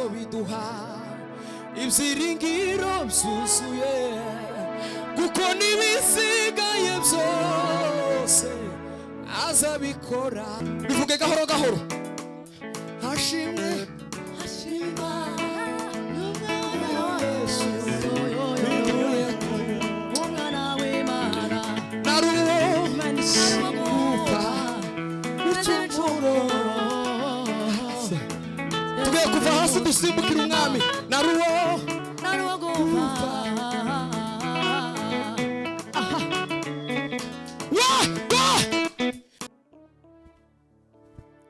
nibyo biduha ibyiringiro byuzuye kuko nibisigaye byose azabikora. Bivuge gahoro gahoro. Hashimwe hashimwa umwana w'Imana naruwo manisha ucumuro. Tugiye kuva hasi dusimbukira umwami. Naruwo gupfa.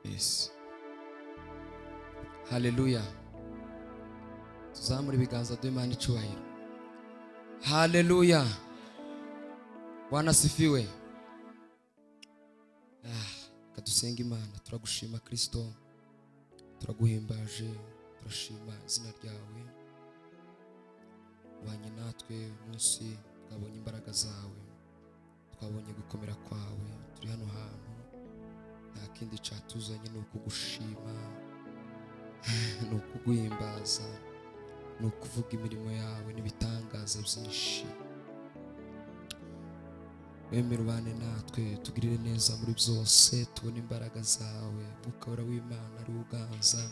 Yes. Haleluya. Tuzamura ibiganza by'Imana icyubahiro. Haleluya. Bwana asifiwe. Kadusenga Imana. Turagushima Kristo, turaguhimbaje, turashima izina ryawe. Wanye natwe munsi, twabonye imbaraga zawe, twabonye gukomera kwawe. Turi hano hantu nta kindi cyatuzanye ni ukugushima, ni ukuguhimbaza, ni ukuvuga imirimo yawe n'ibitangaza byinshi. Wemere ubane natwe, tugirire neza muri byose, tubone imbaraga zawe. Mwuka wera w'Imana ari uganza.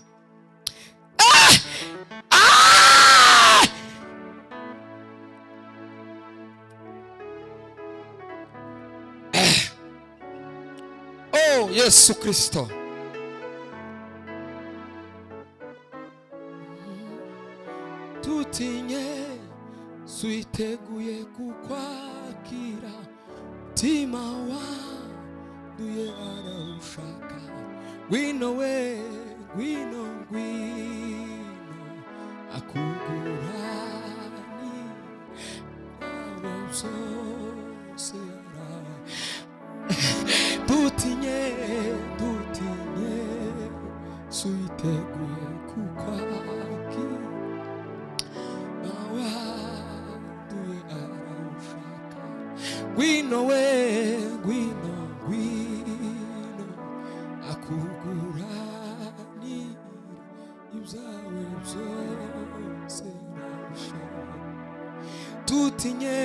Oh Yesu Kristo. Tutinye switeguye kukwakira, mutima wanduye arawushaka. Ngwino we, ngwino ngwino akugurani abo byose. Tutinye switeguye kukwakira, wanduye arawushaka. Ngwino we, ngwino ngwino akugurani ibyawe byose nabishaka. Tutinye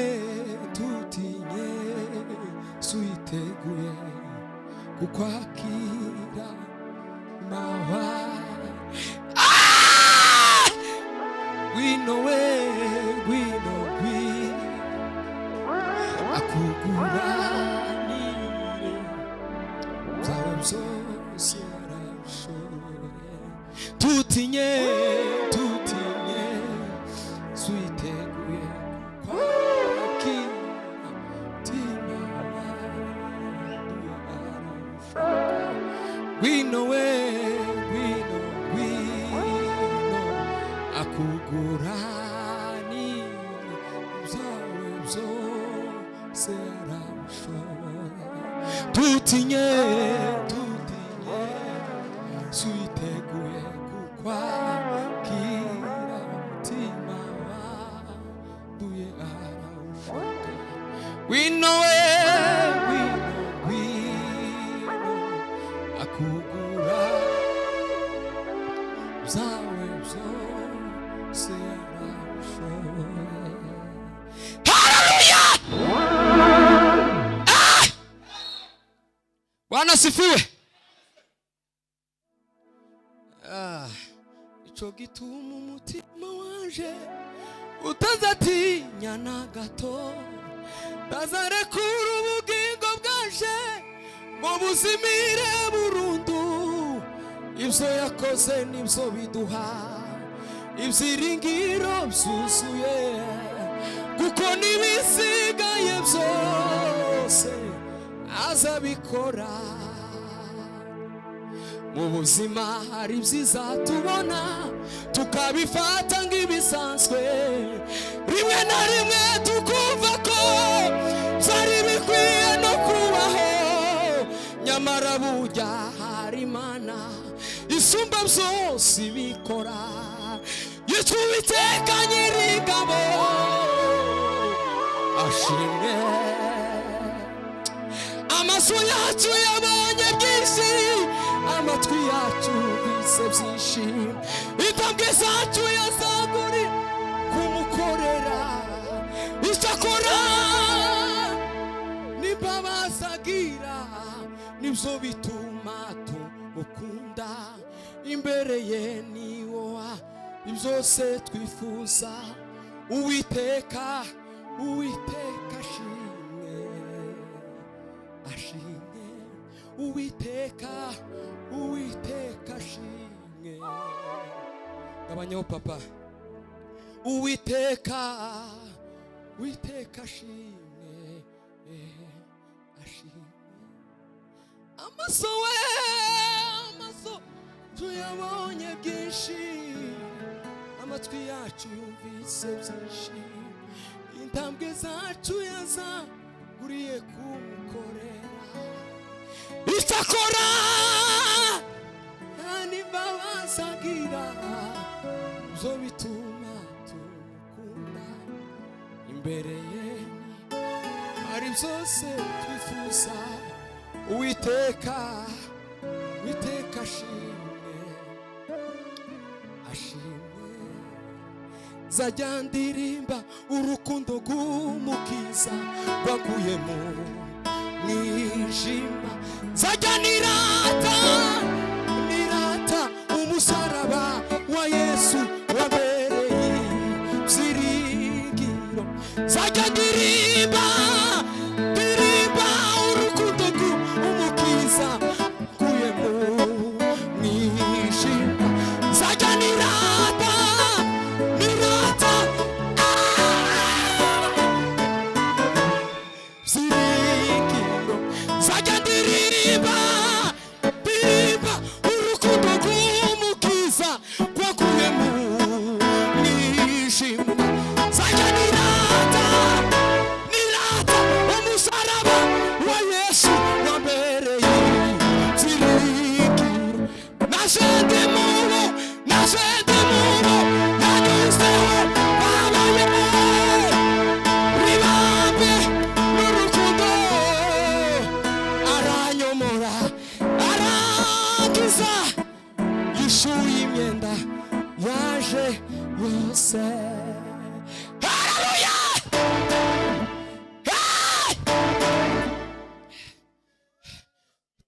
switeguye kukwakira mawa. Ngwino we, ngwino ngwino akugurani ibyawe byose arabishoboye. Tutinye switeguye kukwakira, mutima wanduye arawushaka. Ngwino we, ngwino ngwino akugurani ibyawe byose arabishoboye. Tutinye switeguye kukwakira, mutima wanduye arawushaka. Ngwino we, ngwino ngwino akugura ibyawe byose arabishoboye. Haleluya. Bwana asifiwe. Ico gituma umutima wanje utazatinya na gato, tazarekura ubugingo bwanje ngo buzimire burundu. Ibyo yakoze nibyo biduha ibyiringiro byuzuye kuko nibisigaye byose azabikora. Mu buzima hari byiza tubona tukabifata nk'ibisanzwe, rimwe na rimwe tukumva ko byari bikwiye no kubaho. Nyamara burya hari Imana isumba byose ibikora. Yitwa Uwiteka Nyir'ingabo ashimwe. Amaso yacu yabonye byinshi, amatwi yacu bise byinshi. intambwe zacu yazaguri kumukorera icyakora n'imbabazi agira nibyo bituma tumukunda imbere ye niwo byose twifuza Uwiteka ashimwe Uwiteka ashimwe gabanyaho papa Uwiteka ashimwe amaso tuyabonye byinshi amatwi yacu yumvise byinshi intambwe zacu yazaguriye kumukorera icyakora n'imbabazi agira byo bituma tumukunda imbere ye hari byose twifuza Uwiteka ashimwe zajya ndirimba urukundo rw'umukiza rwaguye mu mwijima zajya nirata umusaraba wa Yesu wabereye ibyiringiro zajya ndirimba urukundo rw'umukiza rwaguye mu mwijima zajya nirata ibyiringiro zajya ndirimba urukundo rw'umukiza rwaguye mu mwijima zajya nirata umusaraba wa Yesu wabereye ibyiringiro naje ndi mubo yanyuzeho babaye ribambe n'urukundo aranyomora arangiza yishuye imyenda yaje yose haleluya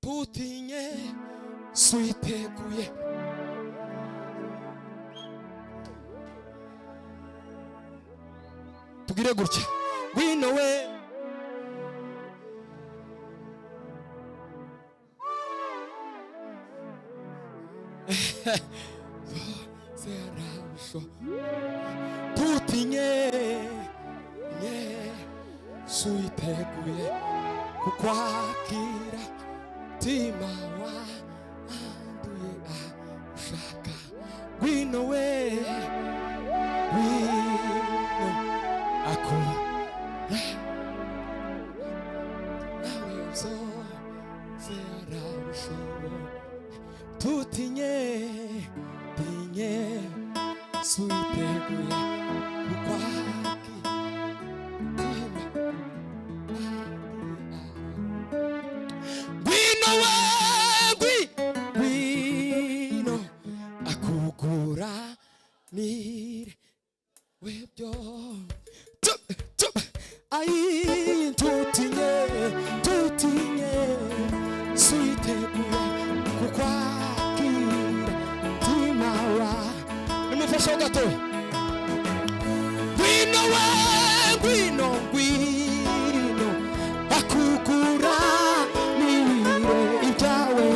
tutinye switeguye tugire gutya ngwino we tutinye switeguye kukwakira mutima wanduye ushaka ngwino we akora nawe byose arabishoboye tutinye switeguye kukwakira ngwino akugura nire webyo tutinye switeguye kukwakira mutima wa nimufasha gatoya ngwino akugura nire ibyawe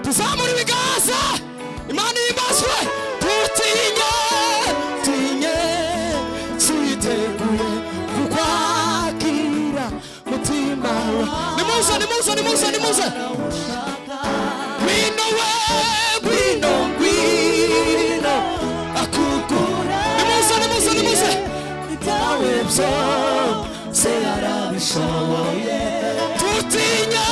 tuzamura ibiganza Imana imbazwe tutinye switeguye kukwakira mutima wa nimuze ngwino akugura nimuze ibyawe byose arabishoboye tutinye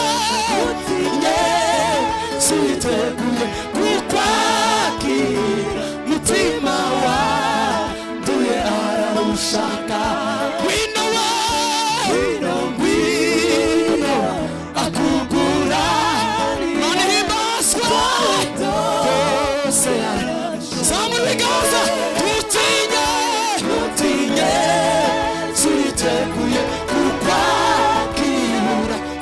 switeguye kukwakira mutima wanduye arawushaka ngwino akugura none himbazwa byose zamura tuza tutinye tutinye turiteguye kukwakira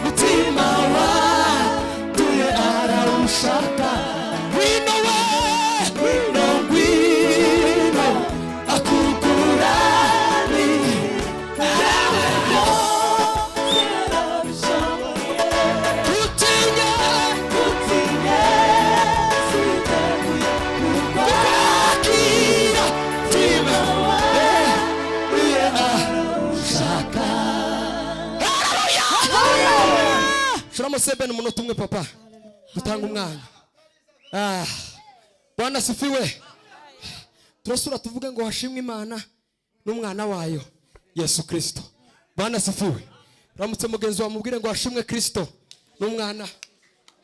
mutima wanduye arawushaka wino we wino ngwino akugurani tutinye tutinye turiteguye kukwakira mutima wanduye arawushaka. Shiramo sebe n'umunota umwe papa dutanga umwanya. Bwana sifiwe. Turasura tuvuge ngo hashimwe Imana n'umwana wayo Yesu Kristo. Bwana sifiwe. Ramutse mugenzi wa mubwire ngo hashimwe Kristo n'umwana.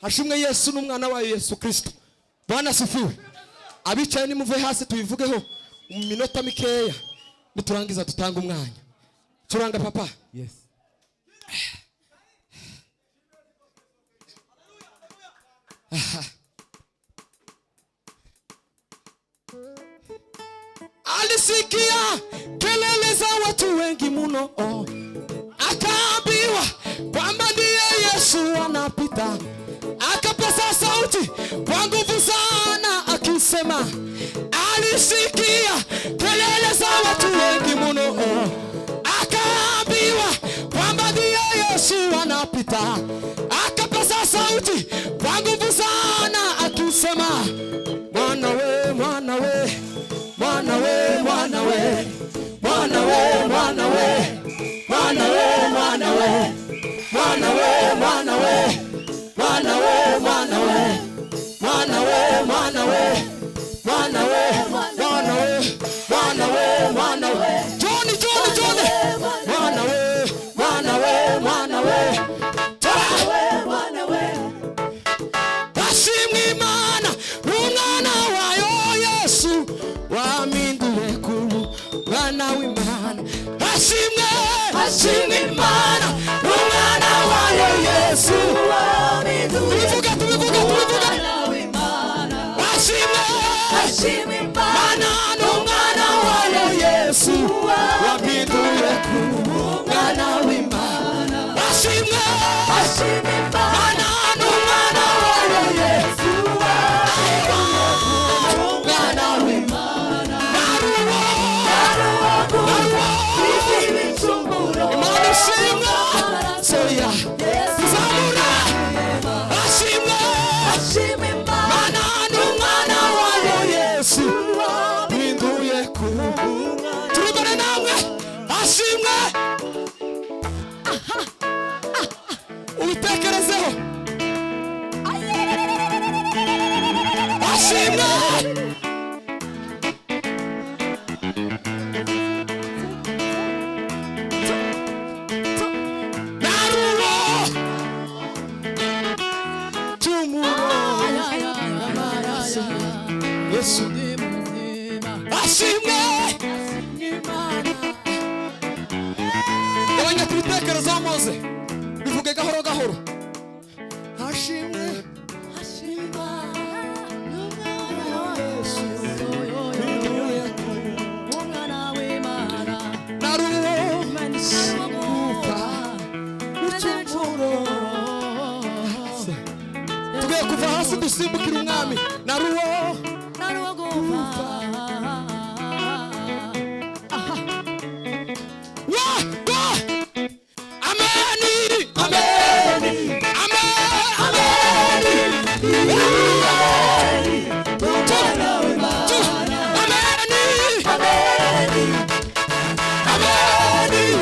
Hashimwe Yesu n'umwana wayo Yesu Kristo. Bwana sifiwe. Abicaye ni muve hasi tubivugeho mu minota mikeya niturangiza dutanga umwanya. Turanga papa. Yes. Alisikia kelele za watu wengi muno, akaambiwa kwamba ndiye Yesu anapita, akapaza sauti kwa nguvu sana akisema. Alisikia kelele za watu wengi muno, akaambiwa kwamba ndiye Yesu anapita, akapaza sauti kwa nguvu sana akisema. Mwana we, mwana we, mwana we, mwana we, mwana we, mwana we, mwana we, mwana we, mwana we, mwana we, mwana we, mwana we, mwana we, mwana we, mwana we, mwana we, mwana we, mwana we, Johnny, Johnny, Johnny, mwana we, mwana we, mwana we, mwana we. Hashimwe Imana n'umwana wayo Yesu wamindure kubu mwana w'Imana. Hashimwe, hashimwe Imana n'umwana wayo Yesu wamindure tubivuga mwana w'Imana. Hashimwe, hashimwe Imana n'umwana wayo Yesu wamindure kubu mwana w'Imana. Hashimwe, hashimwe Imana n'umwana wayo Yesu mwana w'Imana. Imana ishimwe soya tuzamura. Hashimwe, hashimwe Imana n'umwana wayo Yesu winduye ku turugane namwe. Hashimwe ubitekerezeho. Hashimwe naruwo Yesu. Hashimwe yabanya kubitekerezaho moze bivuge gahoro gahoro. Hashimwe tugiye kuva hasi dusimbukira umwami. Naruwo ameni ameni ameni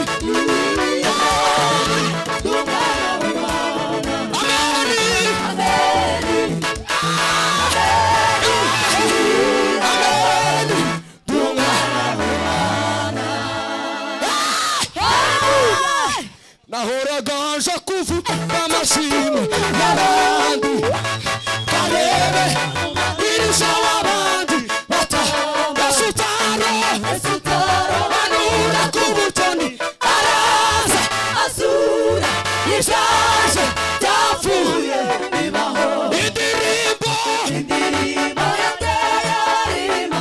nahoraga kuvuga amashimwe y'abandi karebe irisha w'abandi basutaro banura ku butoni araza azura yishaje yapfuye bibaho indirimbo yateye arima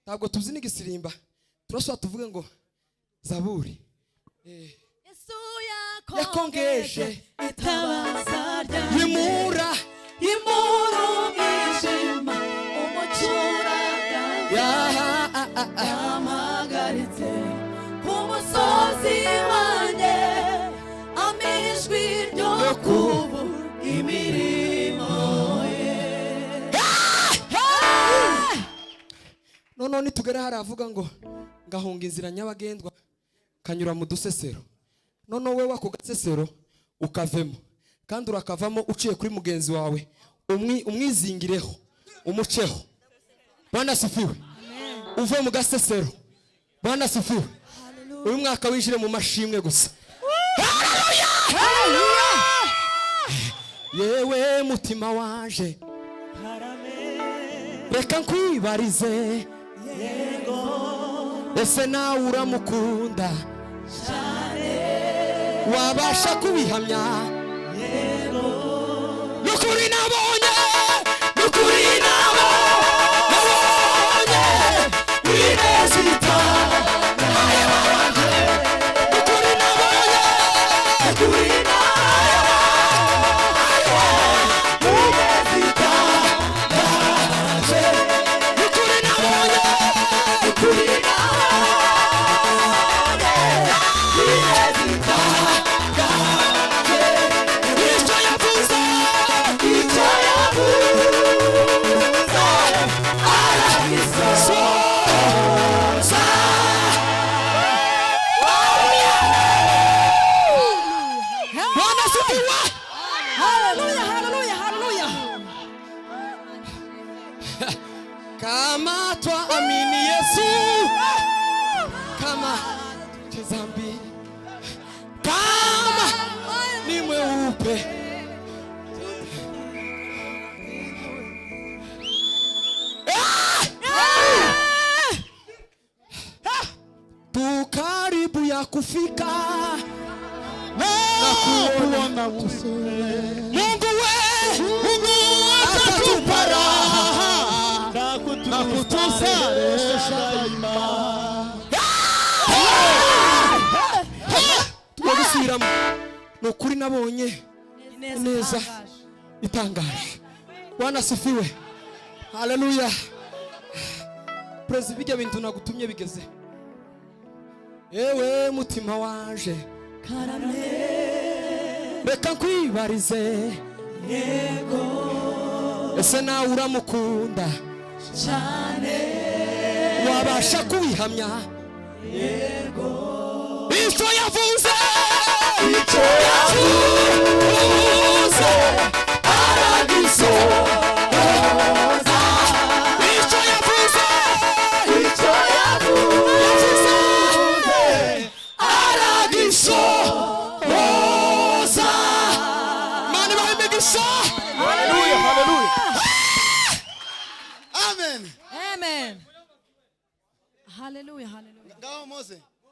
ntabwo tuzi n'igisirimba turasubira tuvuge ngo zaburi Yesu yakongeje itabaza ryawe yimura umwijima umucura yampagaritse ku musozi wanjye amijwi ryo kubu imirimo ye. noneho nitugera hari avuga ngo ngahunga inzira nyabagendwa kanyura mu dusesero noneho wewe ako gasesero ukavemo kandi urakavamo uciye kuri mugenzi wawe umwizingireho umuceho. Bwana asifiwe. Uve mu gasesero. Bwana asifiwe. Uyu mwaka winjire mu mashimwe gusa. Haleluya. Yewe mutima waje reka nkwibarize yego ese nawe uramukunda cyane wabasha kubihamya yego nukuri nabonye inezita naye wanje nukuri nabonye inezita kama twaamini Yesu kama chezambi kama ni mweupe tu karibu ya kufika na kuona uso Mungu atatupa raha na kutusaresha imani. Tugusubiramo nukuri nabonye neza itangaje. Bwana asifiwe. Haleluya. Praise bijya bintu nagutumye bigeze. Ewe mutima waje karame reka nkwibarize yego ese nawe uramukunda cyane wabasha kubihamya yego icyo yavuze aragisoza icyo yavuze aragisoza mani babimegisha. Haleluya, haleluya. Amen. Amen. Haleluya, haleluya. Ngaho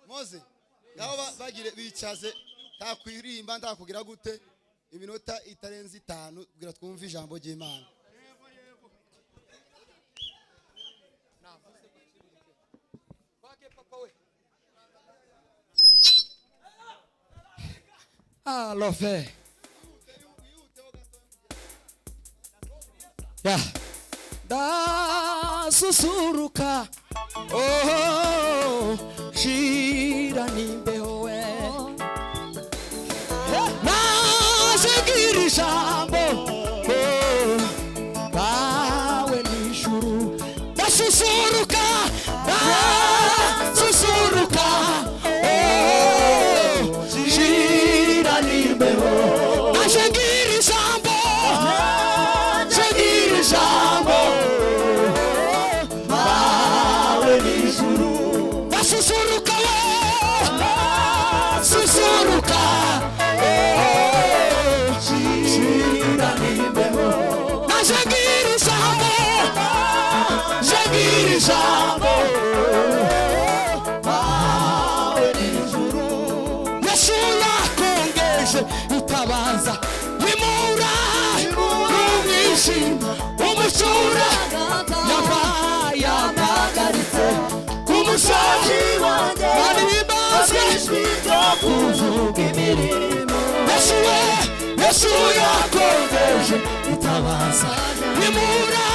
Mose ngaho bagire bicaze takwirimba ndakugira gute iminota itarenze 5 kugira twumve ijambo ry'Imana. Love. Ya. Da susuruka. Oh, shira nimbeho we. Nasegira ijambo. Oh, bawe nijuru. Da susuruka. Da susuruka. Oh, shira nimbeho. Nasegira ijambo. Nasegira ijambo. Susuruka we, susuruka, shira nimbeho. Najagira ijambo, bawe nijuru. Yesu yakongeje itabaza, yimura umwijima, umucura yampagaritse. imirimo Yesu yakomeje itabaza nimura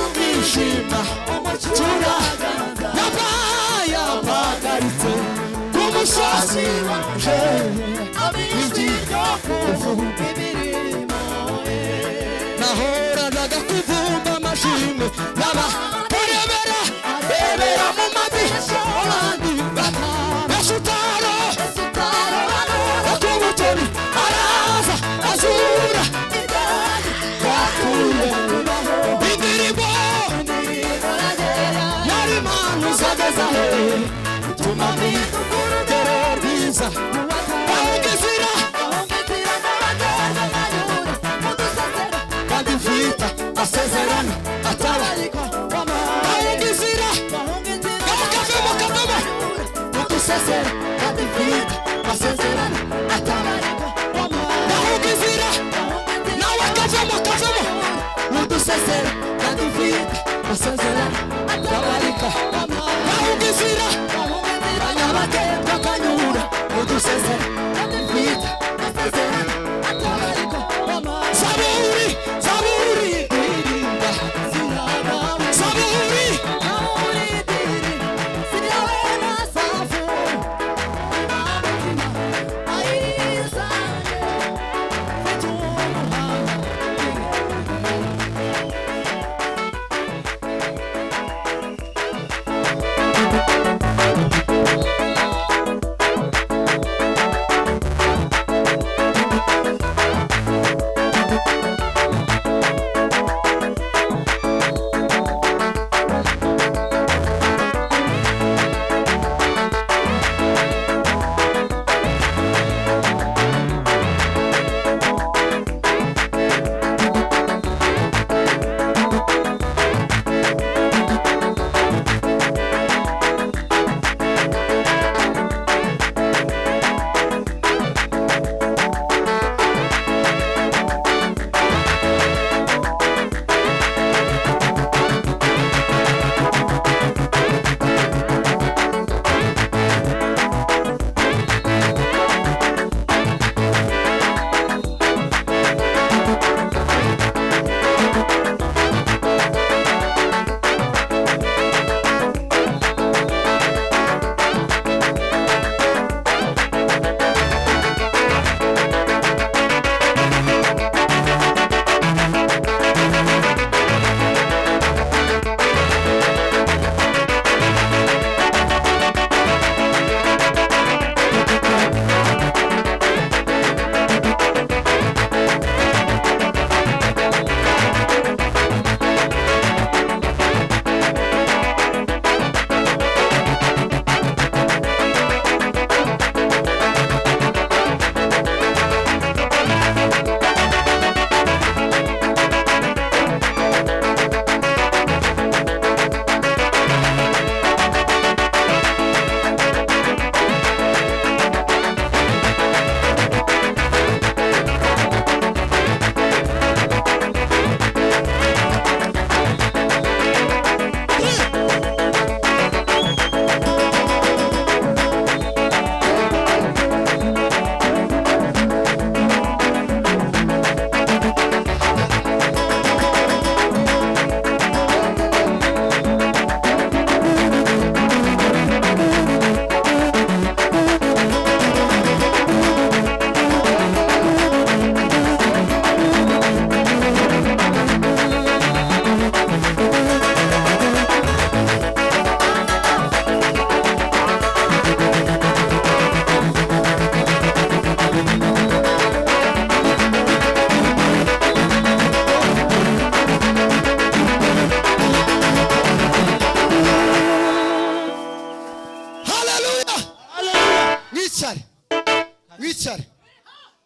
umwijima turagaragaza yapagaritse ku musozi wanje ab'ijwi ryo kuvuga imirimo ye nahoraga kuvumba amashimwe n'abarebera mu madirishya abandi basutaro akubutoni araza azura yakuye indirimbo yari impano zageza he tuma urugero rwiza ahunga inzira kandi mfite amasezerano atabarika ahunga inzira kavemo udusezera kandi mfite amasezerano atabarika ahunga inzira nawe kavemo udusezera kandi mfite amasezerano atabarika ahunga inzira abanyabagendwa kanyura udusezera kandi mfite amasezerano atabarika Zaburi ndirimba Zaburi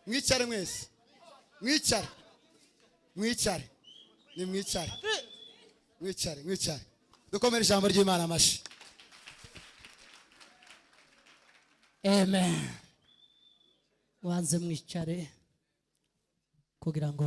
mwicare mwese mwicare ni mwicare dukomere ijambo ry'Imana amashi. Amen. Wanze mwicare kugira ngo